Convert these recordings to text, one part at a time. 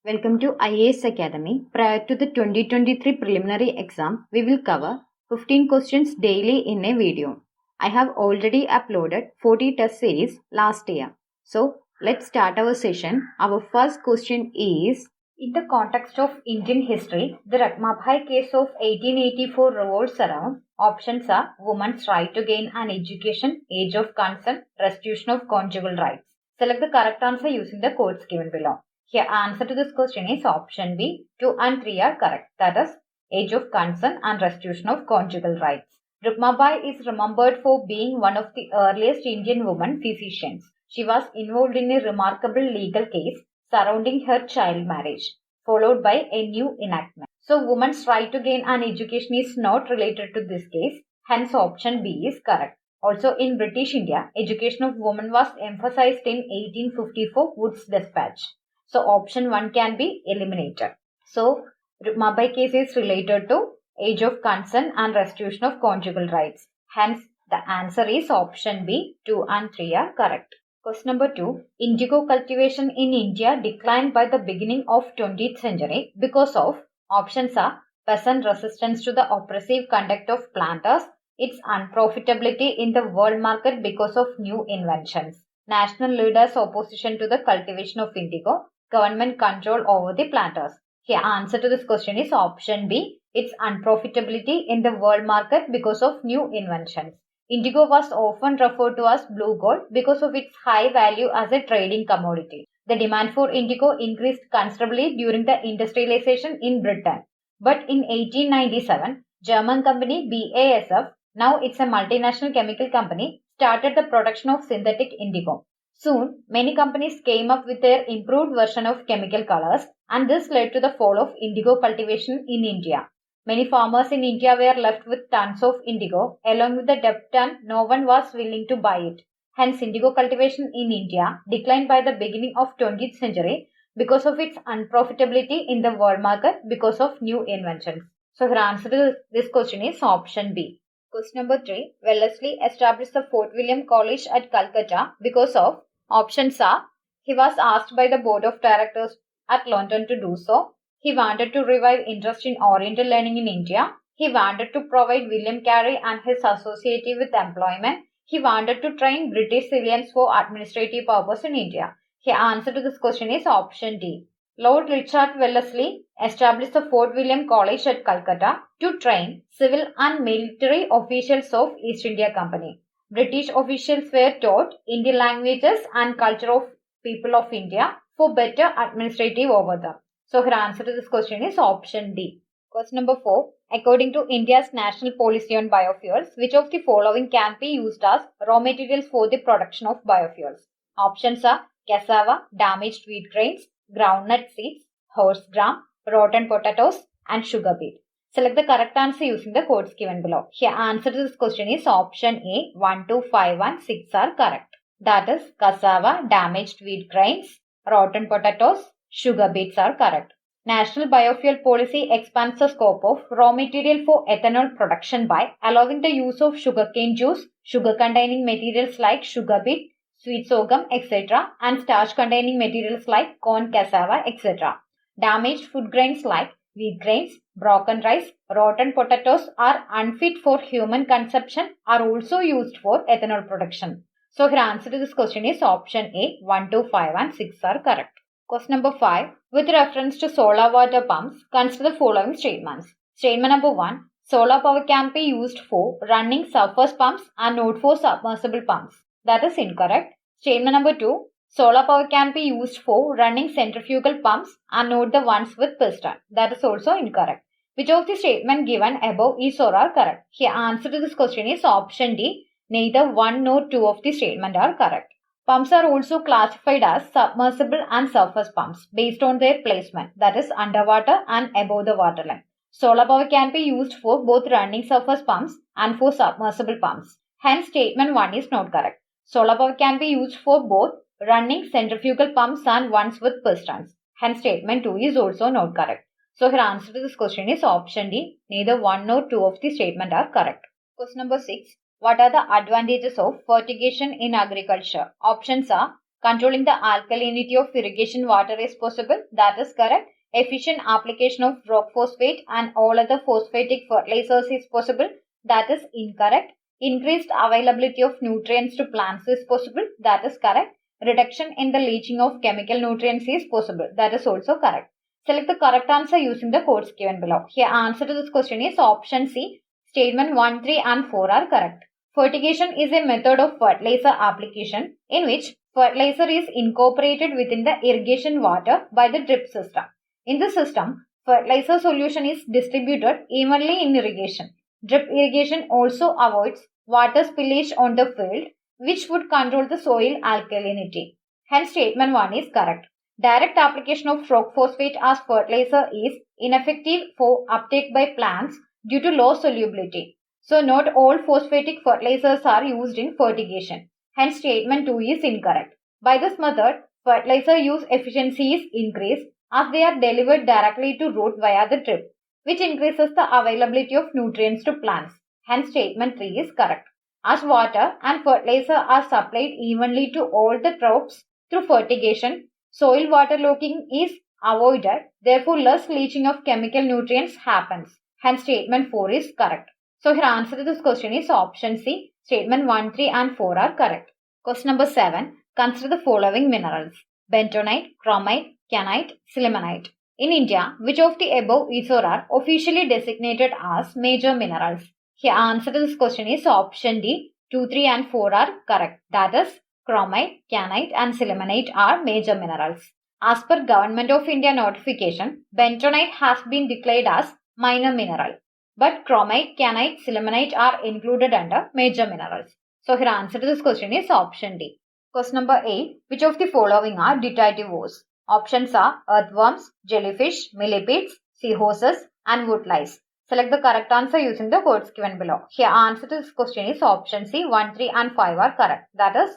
Welcome to IAS Academy. Prior to the 2023 preliminary exam, we will cover 15 questions daily in a video. I have already uploaded 40 test series last year. So, let's start our session. Our first question is, in the context of Indian history, the Ratnabhai case of 1884 revolves around options are women's right to gain an education, age of consent, restitution of conjugal rights. Select the correct answer using the codes given below. Here, answer to this question is option B. 2 and 3 are correct. That is, age of consent and restitution of conjugal rights. Rukmabai is remembered for being one of the earliest Indian women physicians. She was involved in a remarkable legal case surrounding her child marriage, followed by a new enactment. So, women's right to gain an education is not related to this case. Hence, option B is correct. Also, in British India, education of women was emphasized in 1854 Wood's Dispatch. So, option 1 can be eliminated. So, Rukmabai case is related to age of consent and restitution of conjugal rights. Hence, the answer is option B. 2 and 3 are correct. Question number 2. Indigo cultivation in India declined by the beginning of 20th century because of options are peasant resistance to the oppressive conduct of planters, its unprofitability in the world market because of new inventions, national leaders' opposition to the cultivation of indigo, government control over the planters. Here, answer to this question is option B. Its unprofitability in the world market because of new inventions. Indigo was often referred to as blue gold because of its high value as a trading commodity. The demand for indigo increased considerably during the industrialization in Britain. But in 1897, German company BASF, now it's a multinational chemical company, started the production of synthetic indigo. Soon, many companies came up with their improved version of chemical colors, and this led to the fall of indigo cultivation in India. Many farmers in India were left with tons of indigo, along with the debt, and no one was willing to buy it. Hence, indigo cultivation in India declined by the beginning of 20th century because of its unprofitability in the world market because of new inventions. So, the answer to this question is option B. Question number 3. Wellesley established the Fort William College at Calcutta because of options are he was asked by the board of directors at London to do so. He wanted to revive interest in Oriental learning in India. He wanted to provide William Carey and his associate with employment. He wanted to train British civilians for administrative purposes in India. The answer to this question is option D. Lord Richard Wellesley established the Fort William College at Calcutta to train civil and military officials of East India Company. British officials were taught Indian languages and culture of people of India for better administrative over them. So, her answer to this question is option D. Question number 4. According to India's national policy on biofuels, which of the following can be used as raw materials for the production of biofuels? Options are cassava, damaged wheat grains, groundnut seeds, horse gram, rotten potatoes, and sugar beet. Select the correct answer using the codes given below. Here, answer to this question is option A. 1, 2, 5, and 6 are correct. That is, cassava, damaged wheat grains, rotten potatoes, sugar beets are correct. National Biofuel Policy expands the scope of raw material for ethanol production by allowing the use of sugarcane juice, sugar-containing materials like sugar beet, sweet sorghum, etc., and starch-containing materials like corn, cassava, etc. Damaged food grains like wheat grains, broken rice, rotten potatoes are unfit for human consumption are also used for ethanol production. So, her answer to this question is option A. 1, 2, 5, and 6 are correct. Question number 5. With reference to solar water pumps, consider the following statements. Statement number 1. Solar power can be used for running surface pumps and not for submersible pumps. That is incorrect. Statement number 2. Solar power can be used for running centrifugal pumps and not the ones with piston. That is also incorrect. Which of the statement given above is or are correct? Here, answer to this question is option D. Neither 1 nor 2 of the statement are correct. Pumps are also classified as submersible and surface pumps based on their placement, that is underwater and above the waterline. Solar power can be used for both running surface pumps and for submersible pumps. Hence, statement 1 is not correct. Solar power can be used for both running centrifugal pumps and ones with pistons. Hence, statement 2 is also not correct. So, her answer to this question is option D. Neither 1 nor 2 of the statement are correct. Question number 6. What are the advantages of fertigation in agriculture? Options are Controlling the alkalinity of irrigation water is possible. That is correct. Efficient application of rock phosphate and all other phosphatic fertilizers is possible. That is incorrect. Increased availability of nutrients to plants is possible. That is correct. Reduction in the leaching of chemical nutrients is possible. That is also correct. Select the correct answer using the codes given below. Here answer to this question is option C. Statement 1, 3 and 4 are correct. Fertigation is a method of fertilizer application in which fertilizer is incorporated within the irrigation water by the drip system. In the system, fertilizer solution is distributed evenly in irrigation. Drip irrigation also avoids water spillage on the field, which would control the soil alkalinity. Hence, statement 1 is correct. Direct application of rock phosphate as fertilizer is ineffective for uptake by plants due to low solubility. So, not all phosphatic fertilizers are used in fertigation. Hence, statement 2 is incorrect. By this method, fertilizer use efficiency is increased as they are delivered directly to root via the drip, which increases the availability of nutrients to plants. Hence, statement 3 is correct. As water and fertilizer are supplied evenly to all the crops through fertigation, soil waterlogging is avoided. Therefore, less leaching of chemical nutrients happens. Hence, statement 4 is correct. So, here answer to this question is option C. Statement 1, 3 and 4 are correct. Question number 7. Consider the following minerals: bentonite, chromite, kyanite, sillimanite. In India, which of the above is or are officially designated as major minerals? Here answer to this question is option D. 2, 3 and 4 are correct. That is, chromite, kyanite and sillimanite are major minerals. As per Government of India notification, bentonite has been declared as minor mineral. But chromite, kyanite, sillimanite are included under major minerals. So, here answer to this question is option D. Question number 8. Which of the following are ditativores? Options are earthworms, jellyfish, millipedes, seahorses and woodlice. Select the correct answer using the codes given below. Here answer to this question is option C. 1, 3 and 5 are correct. That is,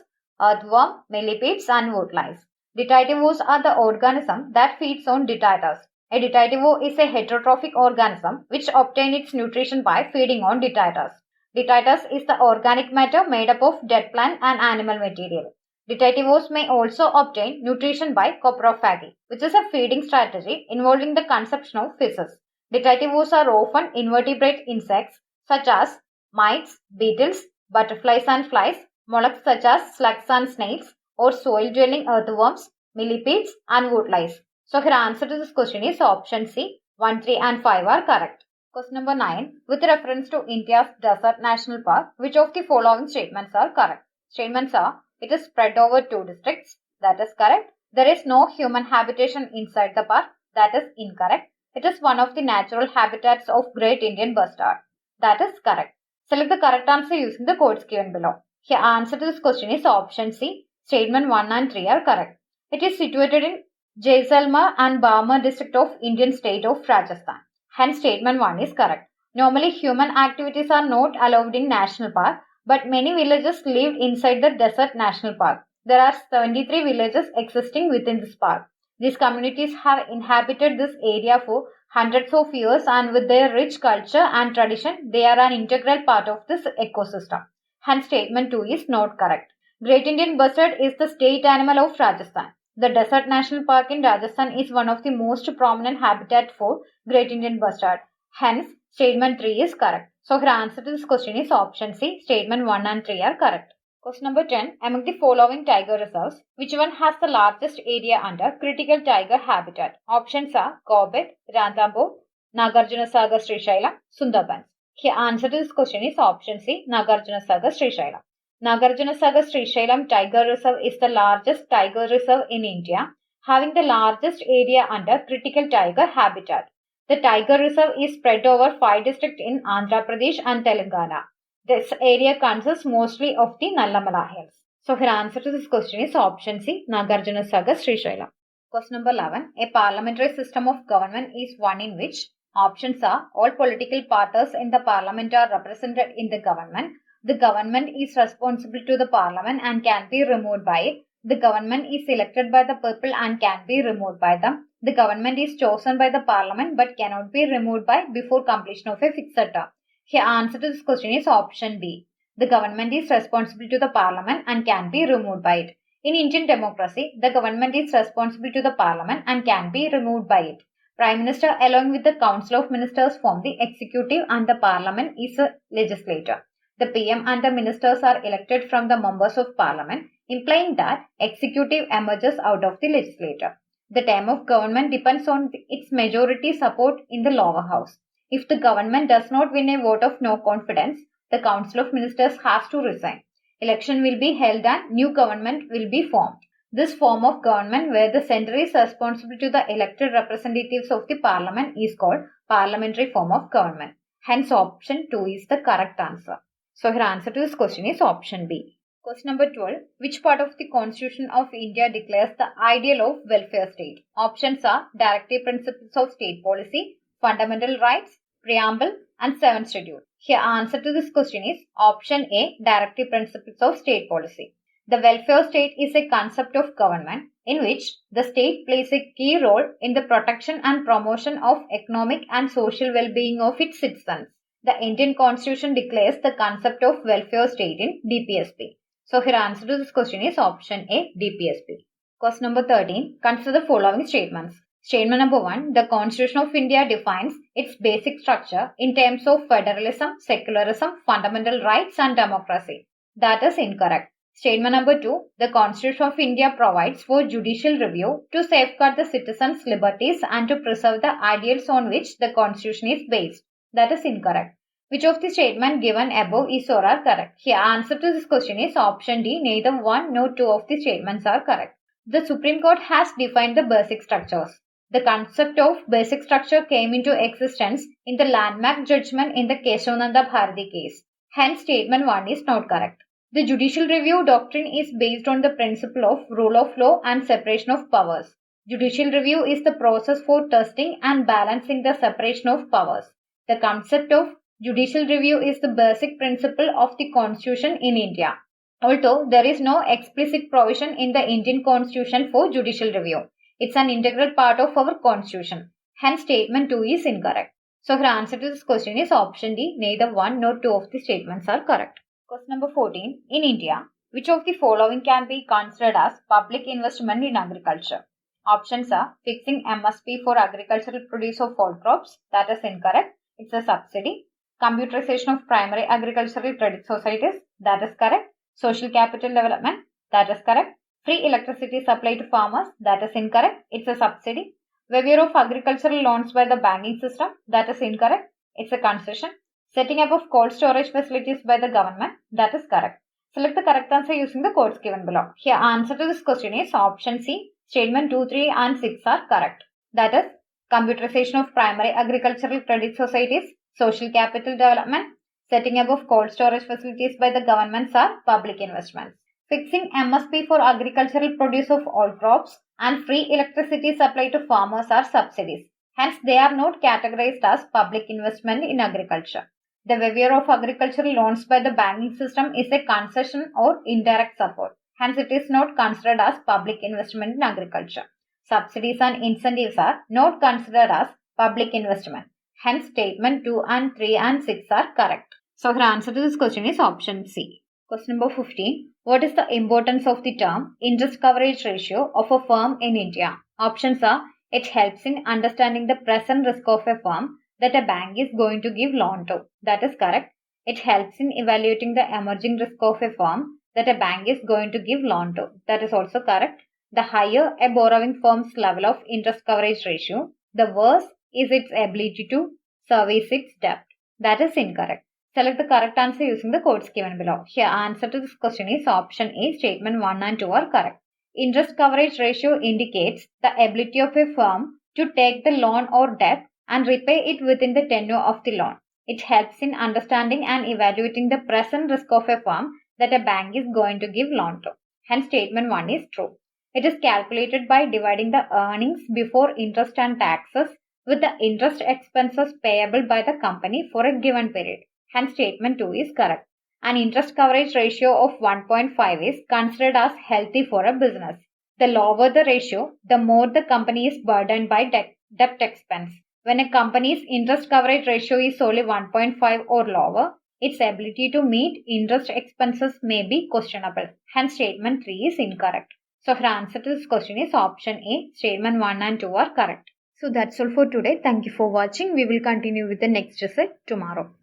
earthworm, millipedes and woodlice. Ditativores are the organism that feeds on detritus. A ditativore is a heterotrophic organism which obtains its nutrition by feeding on detritus. Detritus is the organic matter made up of dead plant and animal material. Ditativores may also obtain nutrition by coprophagy, which is a feeding strategy involving the consumption of feces. Ditativores are often invertebrate insects such as mites, beetles, butterflies and flies, mollusks such as slugs and snakes, or soil-dwelling earthworms, millipedes and woodlice. So, here answer to this question is option C. 1, 3 and 5 are correct. Question number 9. With reference to India's Desert National Park, which of the following statements are correct? Statements are: it is spread over 2 districts. That is correct. There is no human habitation inside the park. That is incorrect. It is one of the natural habitats of Great Indian Bustard. That is correct. Select the correct answer using the codes given below. Here answer to this question is option C. Statement 1 and 3 are correct. It is situated in Jaisalmer and Barmer district of Indian state of Rajasthan. Hence, statement 1 is correct. Normally, human activities are not allowed in national park, but many villages live inside the Desert National Park. There are 73 villages existing within this park. These communities have inhabited this area for hundreds of years, and with their rich culture and tradition, they are an integral part of this ecosystem. Hence, statement 2 is not correct. Great Indian Bustard is the state animal of Rajasthan. The Desert National Park in Rajasthan is one of the most prominent habitat for Great Indian Bustard. Hence, statement 3 is correct. So, here answer to this question is option C. Statement 1 and 3 are correct. Question number 10. Among the following tiger reserves, which one has the largest area under critical tiger habitat? Options are Corbett, Ranthambore, Nagarjunasagar Srisailam, Sundarbans. Here answer to this question is option C. Nagarjunasagar Srisailam. Nagarjunasagar Srisailam Tiger Reserve is the largest tiger reserve in India, having the largest area under critical tiger habitat. The tiger reserve is spread over 5 districts in Andhra Pradesh and Telangana. This area consists mostly of the Nallamala Hills. So, here answer to this question is option C. Nagarjunasagar Srisailam. Question number 11. A parliamentary system of government is one in which options are: all political parties in the parliament are represented in the government. The government is responsible to the parliament and can be removed by it. The government is elected by the people and can be removed by them. The government is chosen by the parliament but cannot be removed by before completion of a fixed term. Here answer to this question is option B. The government is responsible to the parliament and can be removed by it. In Indian democracy, the government is responsible to the parliament and can be removed by it. Prime Minister along with the Council of Ministers form the executive and the parliament is a legislator. The PM and the ministers are elected from the members of parliament, implying that executive emerges out of the legislature. The term of government depends on its majority support in the lower house. If the government does not win a vote of no confidence, the Council of Ministers has to resign. Election will be held and new government will be formed. This form of government where the centre is responsible to the elected representatives of the parliament is called parliamentary form of government. Hence option 2 is the correct answer. So here answer to this question is option B. Question number 12. Which part of the Constitution of India declares the ideal of welfare state? Options are Directive Principles of State Policy, Fundamental Rights, Preamble and 7th Schedule. Here answer to this question is option A, Directive Principles of State Policy. The welfare state is a concept of government in which the state plays a key role in the protection and promotion of economic and social well-being of its citizens. The Indian Constitution declares the concept of welfare state in DPSP. So here answer to this question is option A, DPSP. Question number 13. Consider the following statements. Statement number 1. The Constitution of India defines its basic structure in terms of federalism, secularism, fundamental rights and democracy. That is incorrect. Statement number 2. The Constitution of India provides for judicial review to safeguard the citizens' liberties and to preserve the ideals on which the Constitution is based. That is incorrect. Which of the statements given above is or are correct? Here answer to this question is option D. Neither one nor two of the statements are correct. The Supreme Court has defined the basic structures. The concept of basic structure came into existence in the landmark judgment in the Keshavananda Bharati case. Hence statement 1 is not correct. The judicial review doctrine is based on the principle of rule of law and separation of powers. Judicial review is the process for testing and balancing the separation of powers. The concept of judicial review is the basic principle of the Constitution in India. Although there is no explicit provision in the Indian Constitution for judicial review, it's an integral part of our Constitution. Hence statement 2 is incorrect. So her answer to this question is option D. Neither one nor two of the statements are correct. Question number 14. In India, which of the following can be considered as public investment in agriculture? Options are fixing MSP for agricultural produce of all crops. That is incorrect. It's a subsidy. Computerization of primary agricultural credit societies. That is correct. Social capital development. That is correct. Free electricity supply to farmers. That is incorrect. It's a subsidy. Waiver of agricultural loans by the banking system. That is incorrect. It's a concession. Setting up of cold storage facilities by the government. That is correct. Select the correct answer using the codes given below. Here answer to this question is option C. Statement 2, 3 and 6 are correct. That is computerization of primary agricultural credit societies, social capital development, setting up of cold storage facilities by the governments are public investments. Fixing MSP for agricultural produce of all crops and free electricity supply to farmers are subsidies. Hence, they are not categorized as public investment in agriculture. The waiver of agricultural loans by the banking system is a concession or indirect support. Hence, it is not considered as public investment in agriculture. Subsidies and incentives are not considered as public investment. Hence, statement 2 and 3 and 6 are correct. So, the answer to this question is option C. Question number 15. What is the importance of the term interest coverage ratio of a firm in India? Options are it helps in understanding the present risk of a firm that a bank is going to give loan to. That is correct. It helps in evaluating the emerging risk of a firm that a bank is going to give loan to. That is also correct. The higher a borrowing firm's level of interest coverage ratio, the worse is its ability to service its debt. That is incorrect. Select the correct answer using the codes given below. Here answer to this question is option A. Statement 1 and 2 are correct. Interest coverage ratio indicates the ability of a firm to take the loan or debt and repay it within the tenure of the loan. It helps in understanding and evaluating the present risk of a firm that a bank is going to give loan to. Hence, statement 1 is true. It is calculated by dividing the earnings before interest and taxes with the interest expenses payable by the company for a given period. Hence, statement 2 is correct. An interest coverage ratio of 1.5 is considered as healthy for a business. The lower the ratio, the more the company is burdened by debt expense. When a company's interest coverage ratio is only 1.5 or lower, its ability to meet interest expenses may be questionable. Hence, statement 3 is incorrect. So, her answer to this question is option A. Statement 1 and 2 are correct. So, that's all for today. Thank you for watching. We will continue with the next essay tomorrow.